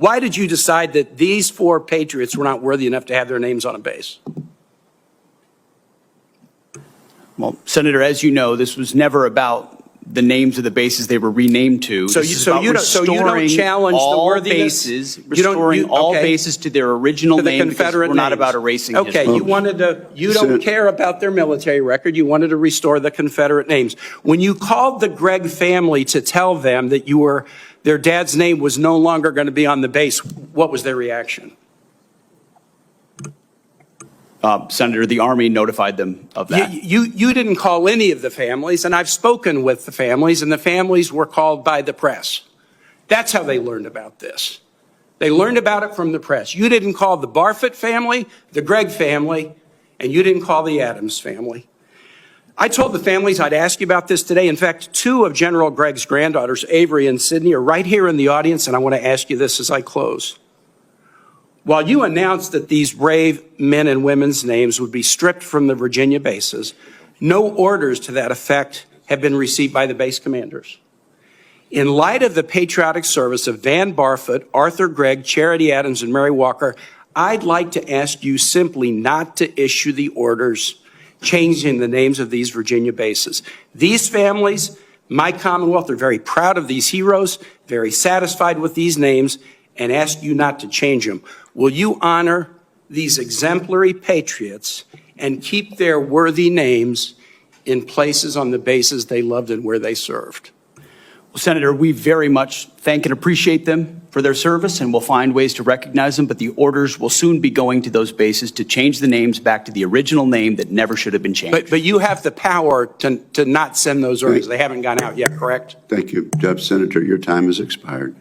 Why did you decide that these 4 patriots were not worthy enough to have their names on a base? Well, Senator, as you know, this was never about the names of the bases they were renamed to. So you don't challenge the worthiness? Restoring all bases to their original name, because we're not about erasing history. Okay, you don't care about their military record. You wanted to restore the Confederate names. When you called the Gregg family to tell them that their dad's name was no longer going to be on the base, what was their reaction? Senator, the Army notified them of that. You didn't call any of the families, and I've spoken with the families, and the families were called by the press. That's how they learned about this. They learned about it from the press. You didn't call the Barfoot family, the Gregg family, and you didn't call the Adams family. I told the families I'd ask you about this today. In fact, 2 of General Gregg's granddaughters, Avery and Sydney, are right here in the audience, and I want to ask you this as I close. While you announced that these brave men and women's names would be stripped from the Virginia bases, no orders to that effect have been received by the base commanders. In light of the patriotic service of Van Barfoot, Arthur Gregg, Charity Adams, and Mary Walker, I'd like to ask you simply not to issue the orders changing the names of these Virginia bases. These families, my Commonwealth, are very proud of these heroes, very satisfied with these names, and ask you not to change them. Will you honor these exemplary patriots and keep their worthy names in places on the bases they loved and where they served? Well, Senator, we very much thank and appreciate them for their service, and we'll find ways to recognize them, but the orders will soon be going to those bases to change the names back to the original name that never should have been changed. But you have the power to not send those orders. They haven't gone out yet, correct? Thank you. Senator, your time has expired.